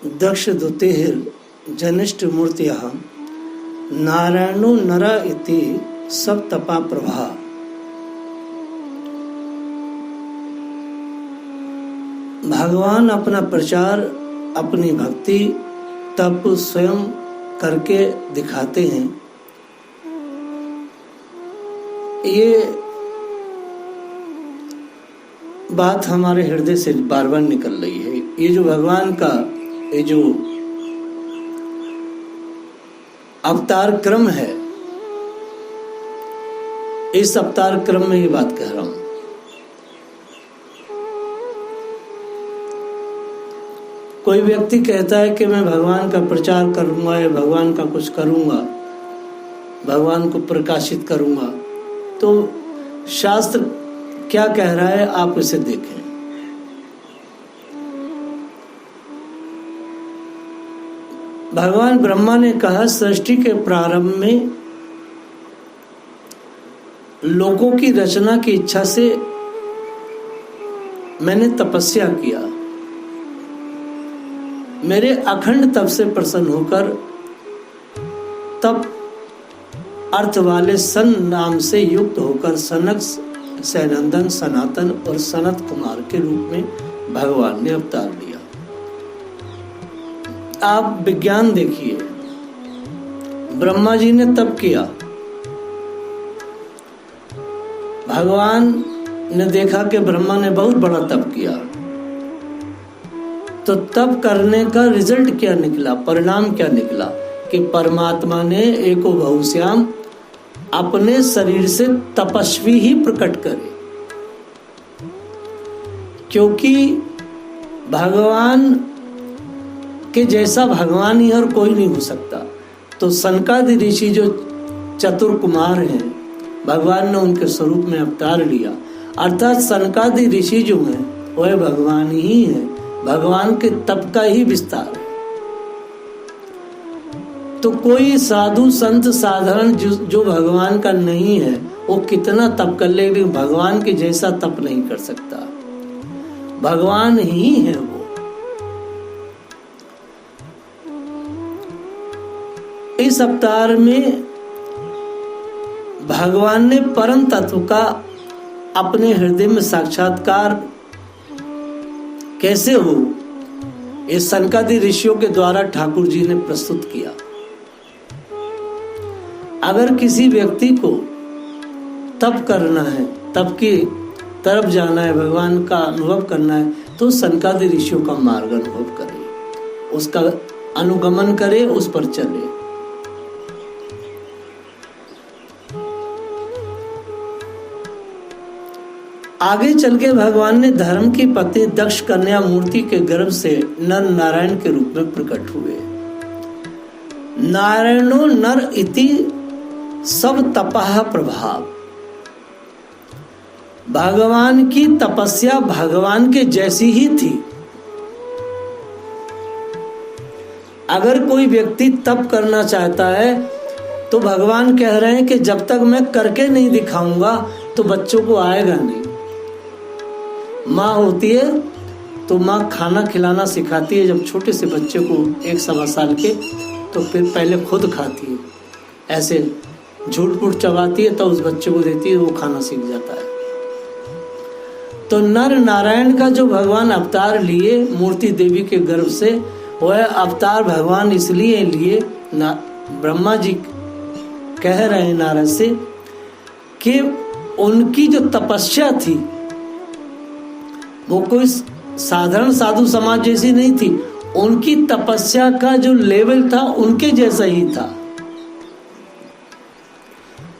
दक्ष दुतेहिर जनिष्ठ मूर्त्याः नारायणो नर इति सब तपा प्रभा। भगवान अपना प्रचार, अपनी भक्ति तप स्वयं करके दिखाते हैं। ये बात हमारे हृदय से बार बार निकल रही है। ये जो भगवान का ये जो अवतार क्रम है, इस अवतार क्रम में ये बात कह रहा हूं। कोई व्यक्ति कहता है कि मैं भगवान का प्रचार करूंगा या भगवान का कुछ करूंगा, भगवान को प्रकाशित करूंगा, तो शास्त्र क्या कह रहा है आप इसे देखें। भगवान ब्रह्मा ने कहा, सृष्टि के प्रारंभ में लोगों की रचना की इच्छा से मैंने तपस्या किया। मेरे अखंड तप से प्रसन्न होकर तप अर्थ वाले सन नाम से युक्त होकर सनक, सैनंदन, सनातन और सनत कुमार के रूप में भगवान ने अवतार लिया। आप विज्ञान देखिए, ब्रह्मा जी ने तप किया, भगवान ने देखा कि ब्रह्मा ने बहुत बड़ा तप किया, तो तप करने का रिजल्ट क्या निकला, परिणाम क्या निकला कि परमात्मा ने एको बहुश्याम अपने शरीर से तपस्वी ही प्रकट करे। क्योंकि भगवान के जैसा भगवान ही और कोई नहीं हो सकता। तो सनकादि ऋषि जो चतुर कुमार हैं, भगवान ने उनके स्वरूप में अवतार लिया। अर्थात सनकादि ऋषि जो हैं वह भगवान ही है, भगवान के तप का ही विस्तार है। तो कोई साधु संत साधारण जो भगवान का नहीं है, वो कितना तप कर ले, लेकिन भगवान के जैसा तप नहीं कर सकता। भगवान ही है वो। इस अवतार में भगवान ने परम तत्व का अपने हृदय में साक्षात्कार कैसे हो, इस सनकादि ऋषियों के द्वारा ठाकुर जी ने प्रस्तुत किया। अगर किसी व्यक्ति को तप करना है, तप की तरफ जाना है, भगवान का अनुभव करना है, तो सनकादि ऋषियों का मार्ग अनुभव करे, उसका अनुगमन करे, उस पर चले। आगे चल के भगवान ने धर्म की पत्नी दक्ष कन्या मूर्ति के गर्भ से नर नारायण के रूप में प्रकट हुए। नारायणो नर इति सब तपः प्रभाव। भगवान की तपस्या भगवान के जैसी ही थी। अगर कोई व्यक्ति तप करना चाहता है तो भगवान कह रहे हैं कि जब तक मैं करके नहीं दिखाऊंगा तो बच्चों को आएगा नहीं। माँ होती है तो माँ खाना खिलाना सिखाती है, जब छोटे से बच्चे को 1-1.25 साल के, तो फिर पहले खुद खाती है, ऐसे झूठ-मूठ चबाती है, तो उस बच्चे को देती है, वो खाना सीख जाता है। तो नर नारायण का जो भगवान अवतार लिए मूर्ति देवी के गर्भ से, वह अवतार भगवान इसलिए लिए, ब्रह्मा जी कह रहे हैं नारद से कि उनकी जो तपस्या थी वो कोई साधारण साधु समाज जैसी नहीं थी। उनकी तपस्या का जो लेवल था उनके जैसा ही था।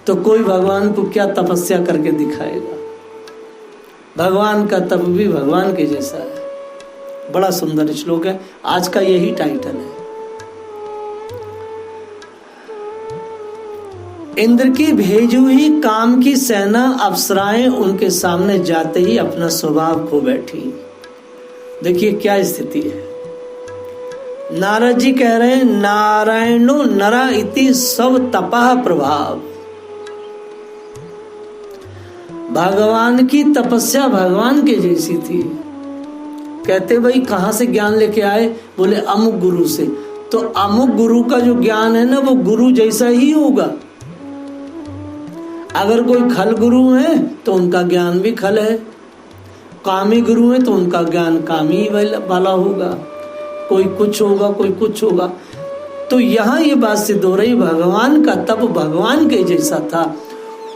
तो कोई भगवान को क्या तपस्या करके दिखाएगा। भगवान का तप भी भगवान के जैसा है। बड़ा सुंदर श्लोक है, आज का यही टाइटल है। इंद्र की भेजू ही काम की सेना अप्सराएं उनके सामने जाते ही अपना स्वभाव खो बैठी। देखिए क्या स्थिति है। नारद जी कह रहे हैं नारायणो नरा इति सब तपः प्रभाव। भगवान की तपस्या भगवान के जैसी थी। कहते भाई कहाँ से ज्ञान लेके आए? बोले अमुक गुरु से। तो अमुक गुरु का जो ज्ञान है ना वो गुरु जैसा ही होगा। अगर कोई खल गुरु है तो उनका ज्ञान भी खल है, कामी गुरु है तो उनका ज्ञान कामी वाला होगा, कोई कुछ होगा कोई कुछ होगा। तो यहाँ ये बात सिद्ध हो रही, भगवान का तप भगवान के जैसा था,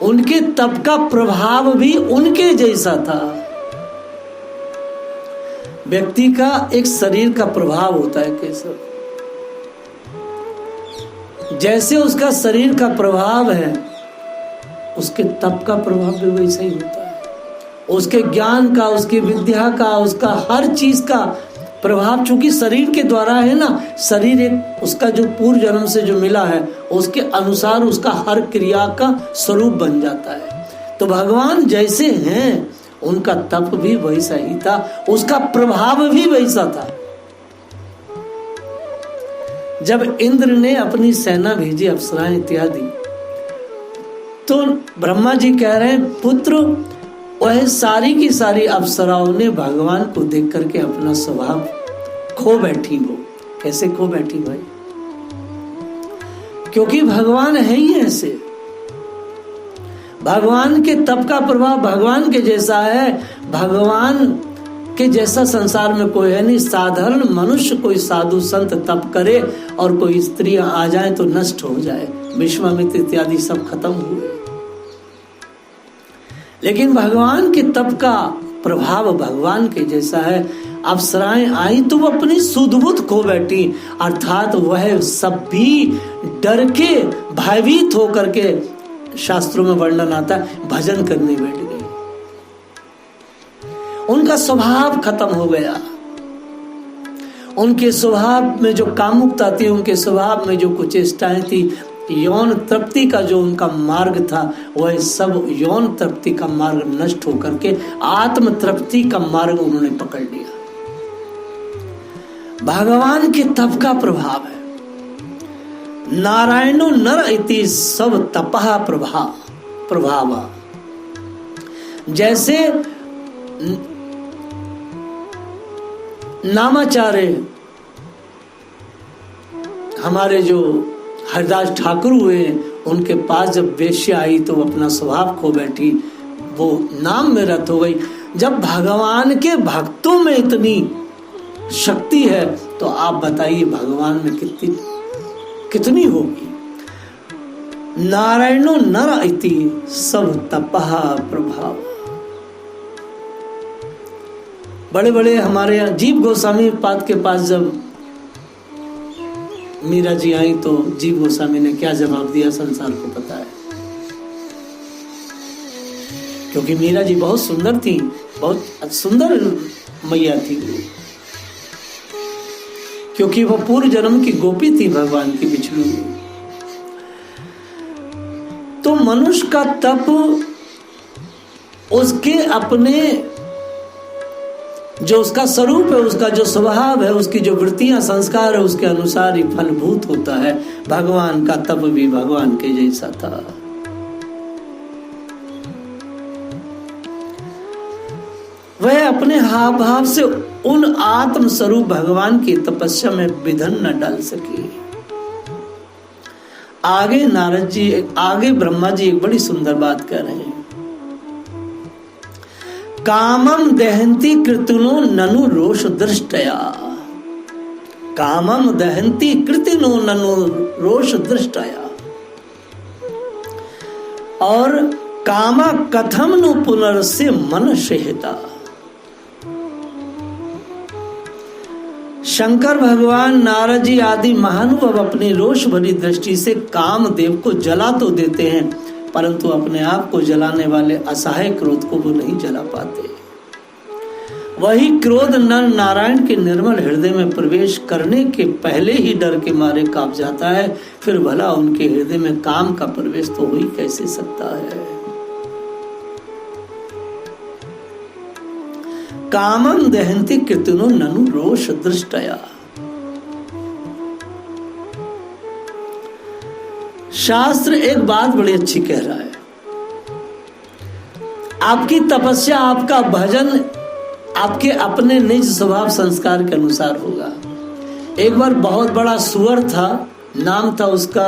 उनके तप का प्रभाव भी उनके जैसा था। व्यक्ति का एक शरीर का प्रभाव होता है कैसा, जैसे उसका शरीर का प्रभाव है उसके तप का प्रभाव भी वैसा ही होता है। उसके ज्ञान का, उसकी विद्या का, उसका हर चीज का प्रभाव चूंकि शरीर के द्वारा है ना, शरीर एक उसका जो पूर्व जन्म से जो मिला है उसके अनुसार उसका हर क्रिया का स्वरूप बन जाता है। तो भगवान जैसे हैं उनका तप भी वैसा ही था, उसका प्रभाव भी वैसा था। जब इंद्र ने अपनी सेना भेजी, अप्सराएं इत्यादि, तो ब्रह्मा जी कह रहे हैं पुत्र, वह सारी की सारी अप्सराओं ने भगवान को देख करके अपना स्वभाव खो बैठी। वो कैसे खो बैठी भाई? क्योंकि भगवान है ही ऐसे। भगवान के तप का प्रभाव भगवान के जैसा है। भगवान के जैसा संसार में कोई है नहीं। साधारण मनुष्य कोई साधु संत तप करे और कोई स्त्रियां आ जाए तो नष्ट हो जाए, विश्वामित्र इत्यादि सब खत्म हुए। लेकिन भगवान के तप का प्रभाव भगवान के जैसा है। अप्सराएं आई तो वो अपनी सुध-बुध खो बैठी, अर्थात वह सब भी डर के भयभीत होकर के, शास्त्रों में वर्णन आता है, भजन करने बैठ गई। उनका स्वभाव खत्म हो गया। उनके स्वभाव में जो कामुकता थी, उनके स्वभाव में जो कुचेष्टाएं थी, यौन तृप्ति का जो उनका मार्ग था, वह सब यौन तृप्ति का मार्ग नष्ट होकर के आत्म तृप्ति का मार्ग उन्होंने पकड़ लिया। भगवान के तप का प्रभाव है। नारायणो नर इति सब तपः प्रभाव। जैसे नामाचार्य हमारे जो हरदास ठाकुर हुए, उनके पास जब वेश्या आई तो वो अपना स्वभाव खो बैठी, वो नाम में रत हो गई। जब भगवान के भक्तों में इतनी शक्ति है तो आप बताइए भगवान में कितनी होगी। नारायणो नर इति सब तपः प्रभाव। बड़े बड़े हमारे यहाँ जीव गोस्वामी पाद के पास जब मीरा जी आई तो जीव गोस्वामी ने क्या जवाब दिया संसार को पता है। क्योंकि मीरा जी बहुत सुंदर थी, बहुत सुंदर मैया थी, क्योंकि वो पूर्व जन्म की गोपी थी, भगवान की बिछड़ी हुई। तो मनुष्य का तप उसके अपने जो उसका स्वरूप है, उसका जो स्वभाव है, उसकी जो वृत्तियां संस्कार है, उसके अनुसार ही फलभूत होता है। भगवान का तप भी भगवान के जैसा था। वह अपने हाव भाव से उन आत्म स्वरूप भगवान की तपस्या में विघ्न न डाल सके। आगे नारद जी, आगे ब्रह्मा जी एक बड़ी सुंदर बात कह रहे हैं। कामम दहंती कृतिनो ननु रोष दृष्टया। कामम दहंती कृतिनो ननु रोष दृष्टया। और कामा कथम नु पुनर्स्य मन शेहता। शंकर भगवान, नारद जी आदि महानुभाव अपनी रोष भरी दृष्टि से कामदेव को जला तो देते हैं, परंतु अपने आप को जलाने वाले असहाय क्रोध को वो नहीं जला पाते। वही क्रोध नर नारायण के निर्मल हृदय में प्रवेश करने के पहले ही डर के मारे कांप जाता है, फिर भला उनके हृदय में काम का प्रवेश तो हो ही कैसे सकता है। कामम दहंती कृतिनो ननु रोष दृष्टया। शास्त्र एक बात बड़ी अच्छी कह रहा है। आपकी तपस्या, आपका भजन आपके अपने निज स्वभाव संस्कार के अनुसार होगा। एक बार बहुत बड़ा सुअर था, नाम था उसका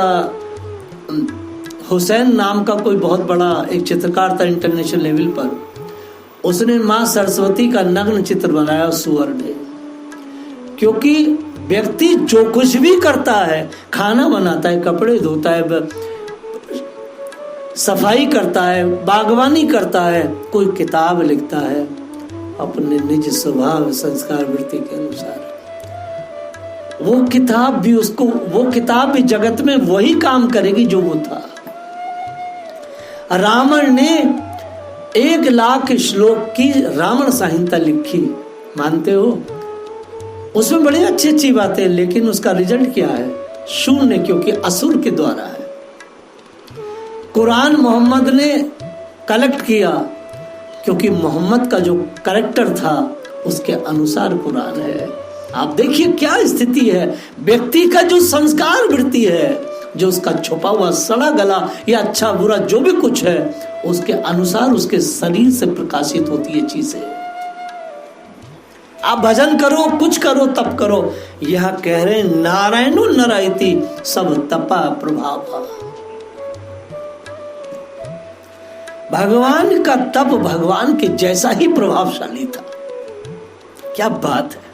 हुसैन नाम का कोई बहुत बड़ा एक चित्रकार था इंटरनेशनल लेवल पर। उसने माँ सरस्वती का नग्न चित्र बनाया सुअर ने। क्योंकि व्यक्ति जो कुछ भी करता है, खाना बनाता है, कपड़े धोता है, सफाई करता है, बागवानी करता है, कोई किताब लिखता है अपने निज स्वभाव संस्कार वृत्ति के अनुसार, वो किताब भी जगत में वही काम करेगी जो वो था। रावण ने 1,00,000 श्लोक की रावण संहिता लिखी, मानते हो? उसमें बड़ी अच्छी अच्छी बातें, लेकिन उसका रिजल्ट क्या है? शून्य, क्योंकि असुर के द्वारा है। कुरान मोहम्मद ने कलेक्ट किया, क्योंकि मोहम्मद का जो कैरेक्टर था उसके अनुसार कुरान है। आप देखिए क्या स्थिति है, व्यक्ति का जो संस्कार वृत्ति है, जो उसका छुपा हुआ सड़ा गला या अच्छा बुरा जो भी कुछ है, उसके अनुसार उसके शरीर से प्रकाशित होती है चीजें। आप भजन करो, कुछ करो, तप करो, यह कह रहे नारायणो नरायति सब तपा प्रभाव। भगवान का तप भगवान के जैसा ही प्रभावशाली था। क्या बात है,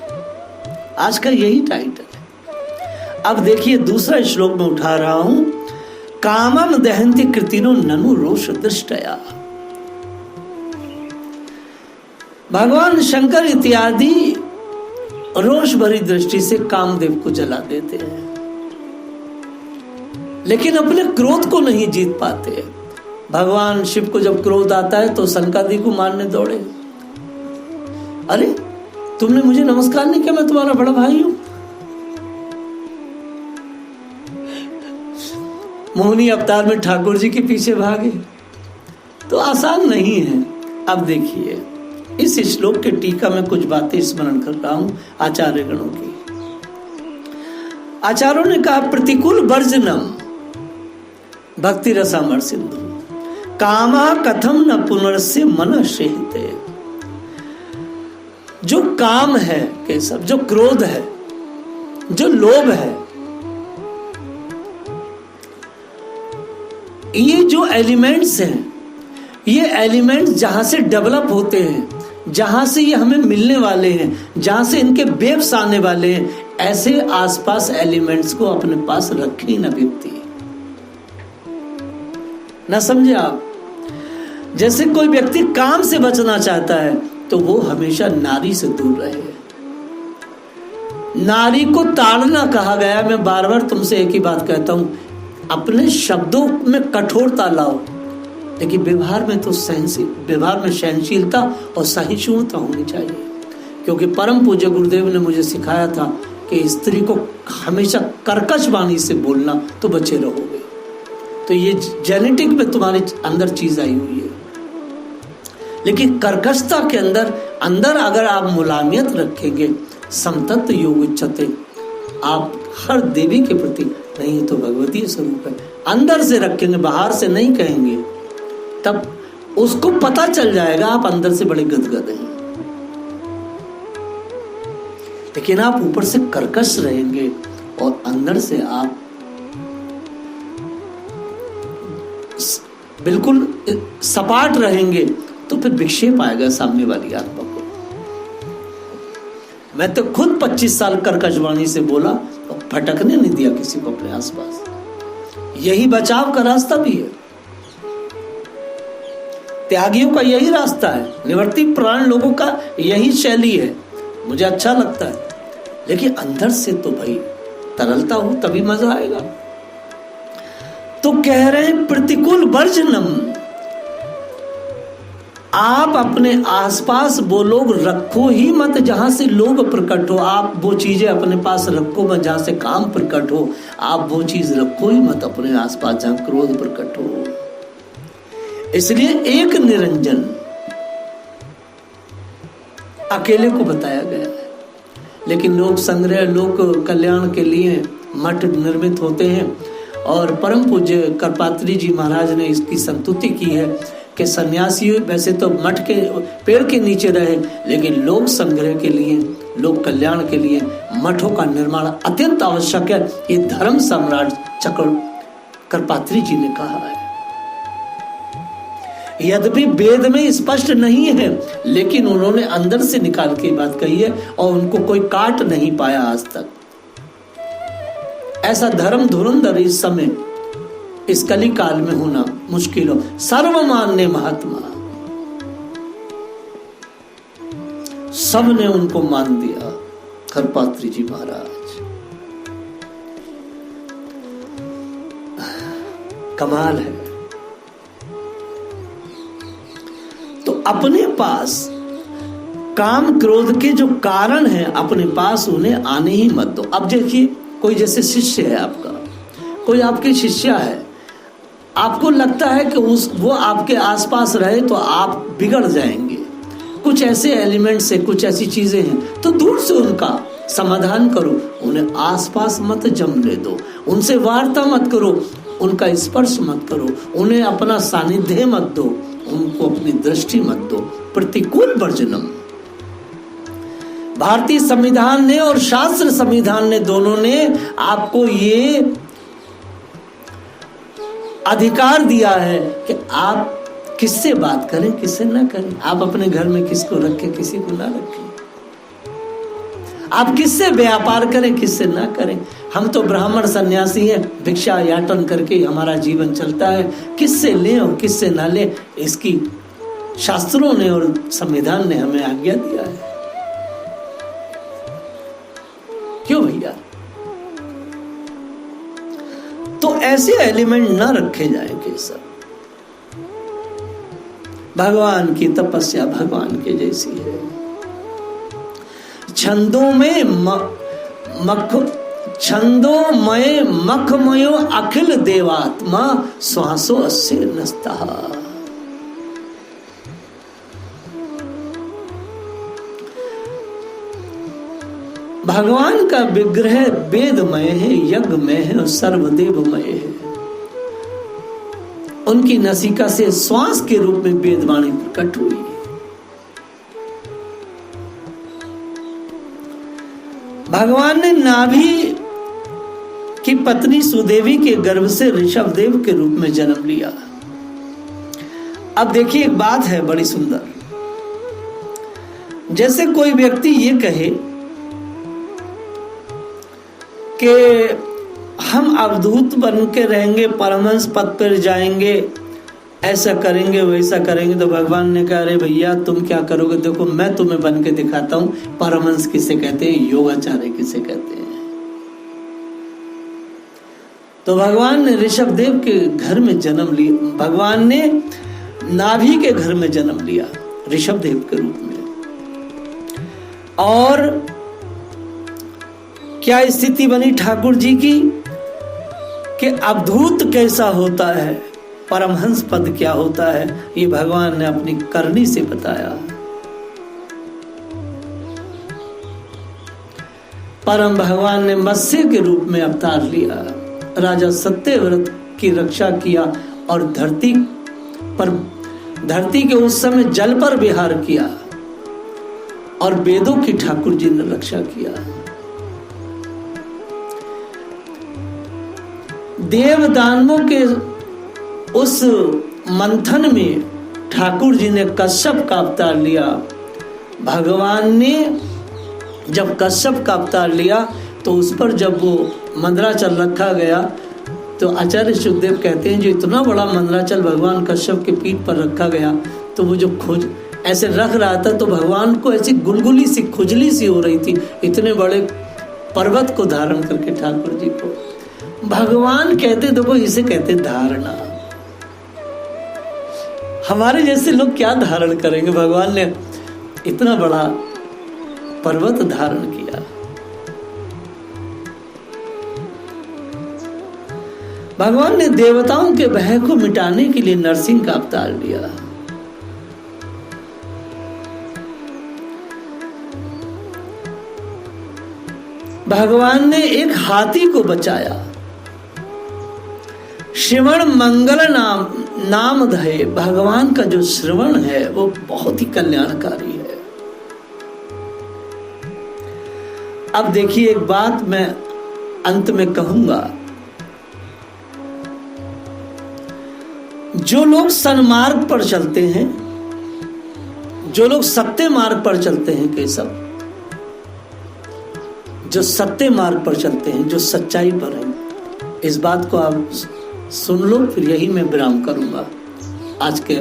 आज का यही टाइटल है। अब देखिए दूसरा श्लोक में उठा रहा हूं, कामम दहंति कृतिनो ननु रोष दृष्टया। भगवान शंकर इत्यादि रोष भरी दृष्टि से कामदेव को जला देते हैं, लेकिन अपने क्रोध को नहीं जीत पाते। भगवान शिव को जब क्रोध आता है तो सनकादि को मारने दौड़े। अरे तुमने मुझे नमस्कार नहीं किया, मैं तुम्हारा बड़ा भाई हूं। मोहिनी अवतार में ठाकुर जी के पीछे भागे, तो आसान नहीं है। अब देखिए इस श्लोक के टीका में कुछ बातें स्मरण कर रहा हूं आचार्य गणों की। आचार्यों ने कहा, प्रतिकूल वर्जनम भक्ति रसामर सिंधु कामा कथम न पुनर्स्य मन शेहिते। जो काम है केशव, जो क्रोध है, जो लोभ है, ये जो एलिमेंट्स हैं, ये एलिमेंट्स जहां से डेवलप होते हैं, जहां से ये हमें मिलने वाले हैं, जहां से इनके वेव्स आने वाले हैं, ऐसे आसपास एलिमेंट्स को अपने पास रखे ही ना व्यक्ति। ना समझे आप? जैसे कोई व्यक्ति काम से बचना चाहता है तो वो हमेशा नारी से दूर रहे। नारी को ताड़ना कहा गया। मैं बार बार तुमसे एक ही बात कहता हूं, अपने शब्दों में कठोरता लाओ, लेकिन व्यवहार में तो सहनशीलता और सहिष्णुता होनी चाहिए। क्योंकि परम पूज्य गुरुदेव ने मुझे सिखाया था कि स्त्री को हमेशा कर्कश वाणी से बोलना, तो बचे रहोगे। तो ये जेनेटिक में तुम्हारे अंदर चीज आई हुई है। लेकिन कर्कशता के अंदर अगर आप मुलायमियत रखेंगे, समतत्व योग इच्छते, आप हर देवी के प्रति, नहीं तो भगवती स्वरूप है, अंदर से रखेंगे, बाहर से नहीं कहेंगे, तब उसको पता चल जाएगा आप अंदर से बड़े गदगद हैं। लेकिन आप ऊपर से कर्कश रहेंगे और अंदर से आप बिल्कुल सपाट रहेंगे, तो फिर विक्षेप आएगा सामने वाली आत्मा को। मैं तो खुद 25 साल कर्कशवाणी से बोला और भटकने नहीं दिया किसी को अपने आसपास। यही बचाव का रास्ता भी है, त्यागियों का यही रास्ता है, निवर्ती प्राण लोगों का यही शैली है। मुझे अच्छा लगता है, लेकिन अंदर से तो भाई तरलता हो तभी मजा आएगा। तो कह रहे हैं प्रतिकूल वर्जनम, आप अपने आसपास वो लोग रखो ही मत जहां से लोग प्रकट हो। आप वो चीजें अपने पास रखो मत जहां से काम प्रकट हो। आप वो चीज रखो ही मत अपने आसपास जहां क्रोध प्रकट हो। इसलिए एक निरंजन अकेले को बताया गया है। लेकिन लोक संग्रह, लोक कल्याण के लिए मठ निर्मित होते हैं, और परम पूज्य करपात्री जी महाराज ने इसकी संतुति की है कि सन्यासी वैसे तो मठ के पेड़ के नीचे रहे, लेकिन लोक संग्रह के लिए, लोक कल्याण के लिए मठों का निर्माण अत्यंत आवश्यक है। ये धर्म सम्राट चक्रपात्री जी ने कहा है। यद्यपि वेद में स्पष्ट नहीं है, लेकिन उन्होंने अंदर से निकाल के बात कही है और उनको कोई काट नहीं पाया आज तक। ऐसा धर्म धुरंधर इस समय इस कली काल में होना मुश्किल हो। सर्वमान्य महात्मा, सब ने उनको मान दिया, करपात्री जी महाराज। कमाल है। तो अपने पास काम क्रोध के जो कारण हैं, अपने पास उन्हें आने ही मत दो। अब देखिए, कोई जैसे शिष्य है आपका, कोई आपकी शिष्या है, आपको लगता है कि वो आपके आसपास रहे तो आप बिगड़ जाएंगे, कुछ ऐसे एलिमेंट्स है, कुछ ऐसी चीजें हैं, तो दूर से उनका समाधान करो, उन्हें आसपास मत जमने दो, उनसे वार्ता मत करो, उनका स्पर्श मत करो, उन्हें अपना सानिध्य मत दो, उनको अपनी दृष्टि मत दो। प्रतिकूल वर्जनम। भारतीय संविधान ने और शास्त्र संविधान ने, दोनों ने आपको ये अधिकार दिया है कि आप किससे बात करें, किससे ना करें। आप अपने घर में किसको रखें, किसी को ना रखें। आप किससे व्यापार करें, किससे ना करें। हम तो ब्राह्मण सन्यासी हैं, भिक्षा याटन करके हमारा जीवन चलता है। किससे लें और किससे ना लें, इसकी शास्त्रों ने और संविधान ने हमें आज्ञा दिया है। क्यों भैया? तो ऐसे एलिमेंट ना रखे जाए कि सब भगवान की तपस्या भगवान के जैसी है। छंदोमय मखमयो अखिल देवात्मा श्वासो अस्य नस्तः। भगवान का विग्रह वेदमय है, यज्ञमय है और सर्वदेवमय है। उनकी नसिका से श्वास के रूप में वेदवाणी प्रकट हुई। भगवान ने नाभि की पत्नी सुदेवी के गर्भ से ऋषभदेव के रूप में जन्म लिया। अब देखिए, एक बात है बड़ी सुंदर। जैसे कोई व्यक्ति ये कहे कि हम अवधूत बन के रहेंगे, परमहंस पद पर जाएंगे, ऐसा करेंगे वैसा करेंगे, तो भगवान ने कहा, अरे भैया तुम क्या करोगे, देखो मैं तुम्हें बन के दिखाता हूं। परमहंस किसे कहते हैं, योगाचार्य किसे कहते हैं। तो भगवान ने ऋषभदेव के घर में जन्म लिया, भगवान ने नाभि के घर में जन्म लिया ऋषभदेव के रूप में। और क्या स्थिति बनी ठाकुर जी की कि अवधूत कैसा होता है, परमहंस पद क्या होता है, ये भगवान ने अपनी करनी से बताया। परम भगवान ने मत्स्य के रूप में अवतार लिया, राजा सत्यव्रत की रक्षा किया और धरती के उस समय जल पर विहार किया और वेदों की ठाकुर जी ने रक्षा किया। देव दानवों के उस मंथन में ठाकुर जी ने कश्यप का अवतार लिया। भगवान ने जब कश्यप का अवतार लिया तो उस पर जब वो मंदराचल रखा गया, तो आचार्य सुखदेव कहते हैं जो इतना बड़ा मंदराचल भगवान कश्यप के पीठ पर रखा गया, तो वो जो खोज ऐसे रख रहा था तो भगवान को ऐसी गुलगुली सी खुजली सी हो रही थी, इतने बड़े पर्वत को धारण करके ठाकुर जी को। भगवान कहते, देखो इसे कहते धारणा। हमारे जैसे लोग क्या धारण करेंगे, भगवान ने इतना बड़ा पर्वत धारण किया। भगवान ने देवताओं के भय को मिटाने के लिए नरसिंह का अवतार लिया। भगवान ने एक हाथी को बचाया। श्रवण मंगल नाम धये, भगवान का जो श्रवण है वो बहुत ही कल्याणकारी है। अब देखिए, एक बात मैं अंत में कहूंगा, जो लोग सन्मार्ग पर चलते हैं, जो लोग सत्य मार्ग पर चलते हैं, केशव, जो सत्य मार्ग पर चलते हैं, जो सच्चाई पर हैं, इस बात को आप सुन लो, फिर यही मैं विराम करूंगा आज के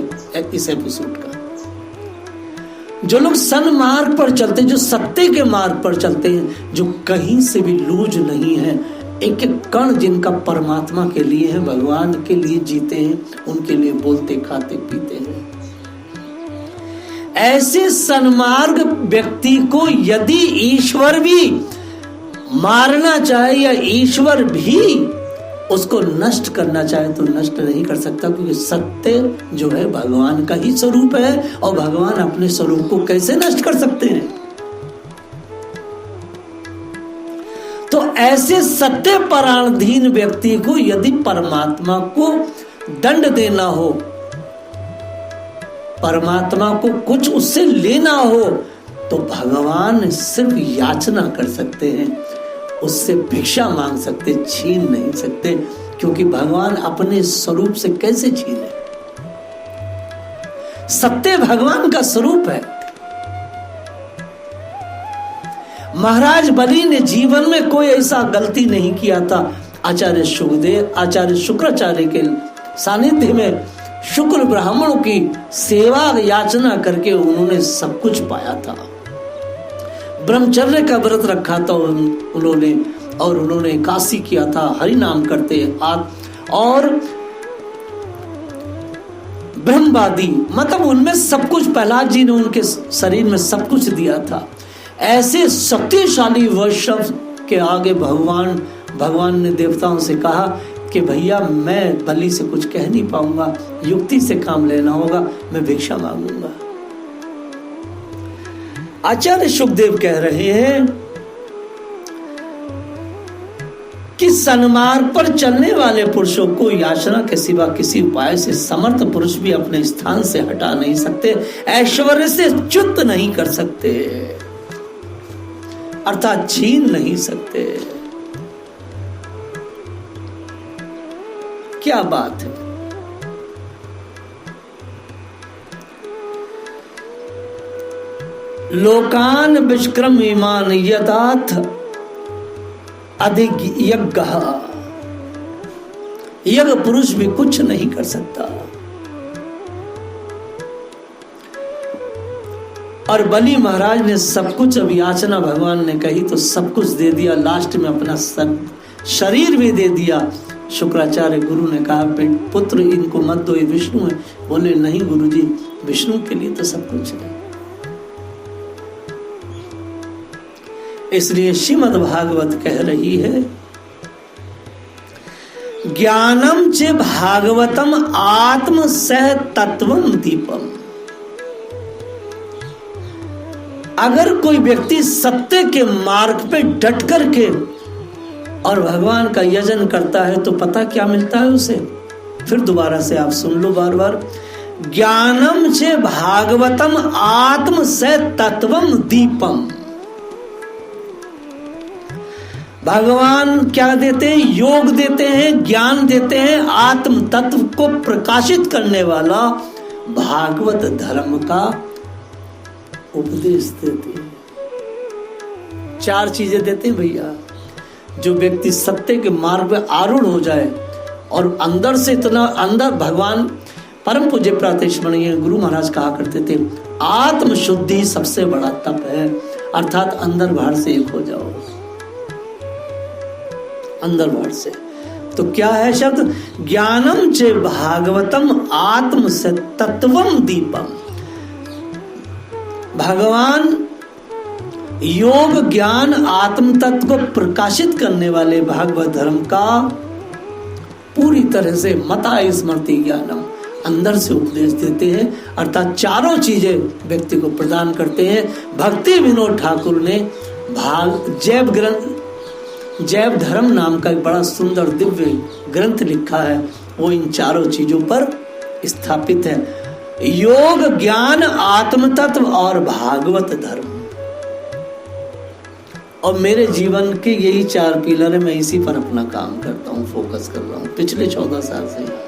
इस एपिसोड का। जो लोग सन्मार्ग पर चलते हैं, जो सत्य के मार्ग पर चलते हैं, जो कहीं से भी लूज नहीं है, एक एक कण जिनका परमात्मा के लिए है, भगवान के लिए जीते हैं, उनके लिए बोलते खाते पीते हैं, ऐसे सन्मार्ग व्यक्ति को यदि ईश्वर भी मारना चाहे या ईश्वर भी उसको नष्ट करना चाहे तो नष्ट नहीं कर सकता, क्योंकि सत्य जो है भगवान का ही स्वरूप है, और भगवान अपने स्वरूप को कैसे नष्ट कर सकते हैं। तो ऐसे सत्य पराधीन व्यक्ति को यदि परमात्मा को दंड देना हो, परमात्मा को कुछ उससे लेना हो, तो भगवान सिर्फ याचना कर सकते हैं, उससे भिक्षा मांग सकते, छीन नहीं सकते, क्योंकि भगवान अपने स्वरूप से कैसे छीने। सत्य भगवान का स्वरूप है। महाराज बलि ने जीवन में कोई ऐसा गलती नहीं किया था। आचार्य सुखदेव, आचार्य शुक्राचार्य के सानिध्य में शुक्र ब्राह्मणों की सेवा याचना करके उन्होंने सब कुछ पाया था। ब्रह्मचर्य का व्रत रखा था उन्होंने, और उन्होंने काशी किया था, हरि नाम करते और ब्रह्मवादी, मतलब उनमें सब कुछ, प्रहलाद जी ने उनके शरीर में सब कुछ दिया था। ऐसे शक्तिशाली वैष्णव के आगे भगवान ने देवताओं से कहा कि भैया मैं बलि से कुछ कह नहीं पाऊंगा, युक्ति से काम लेना होगा, मैं भिक्षा मांगूंगा। आचार्य सुखदेव कह रहे हैं कि सन्मार्ग पर चलने वाले पुरुषों को याचना के सिवा किसी उपाय से समर्थ पुरुष भी अपने स्थान से हटा नहीं सकते, ऐश्वर्य से च्युत नहीं कर सकते, अर्थात छीन नहीं सकते। क्या बात है। लोकान विष्क्रम ईमान यदाथ अधिक यज्ञ, यज्ञ पुरुष भी कुछ नहीं कर सकता। और बलि महाराज ने सब कुछ, अब याचना भगवान ने कही तो सब कुछ दे दिया, लास्ट में अपना शरीर भी दे दिया। शुक्राचार्य गुरु ने कहा पुत्र इनको मत दो, ये विष्णु है। बोले नहीं गुरुजी, विष्णु के लिए तो सब कुछ है। इसलिए श्रीमद् भागवत कह रही है, ज्ञानम च भागवतम आत्म सह तत्वम दीपम। अगर कोई व्यक्ति सत्य के मार्ग पे डट करके और भगवान का यजन करता है तो पता क्या मिलता है उसे। फिर दोबारा से आप सुन लो बार बार, ज्ञानम च भागवतम आत्म स तत्वम दीपम। भगवान क्या देते हैं? योग देते हैं, ज्ञान देते हैं, आत्म तत्व को प्रकाशित करने वाला भागवत धर्म का उपदेश देते हैं। 4 चीजें देते हैं भैया। जो व्यक्ति सत्य के मार्ग पे आरूढ़ हो जाए और अंदर से इतना अंदर, भगवान परम पूज्य प्रातस्मरणीय गुरु महाराज कहा करते थे, आत्म शुद्धि सबसे बड़ा तप है, अर्थात अंदर बाहर से एक हो जाओ, अंदर बाहर से। तो क्या है शब्द? ज्ञानम च भागवतम आत्म से तत्वम दीपम। भगवान योग ज्ञान आत्म तत्व को प्रकाशित करने वाले भागवत धर्म का पूरी तरह से मता स्मृति ज्ञानम अंदर से उपदेश देते हैं, अर्थात 4 चीजें व्यक्ति को प्रदान करते हैं। भक्ति विनोद ठाकुर ने जैव धर्म नाम का एक बड़ा सुंदर दिव्य ग्रंथ लिखा है, वो इन चारों चीजों पर स्थापित है। योग, ज्ञान, आत्म तत्व और भागवत धर्म। और मेरे जीवन के यही 4 पिलर है, मैं इसी पर अपना काम करता हूँ, फोकस कर रहा हूँ पिछले 14 साल से।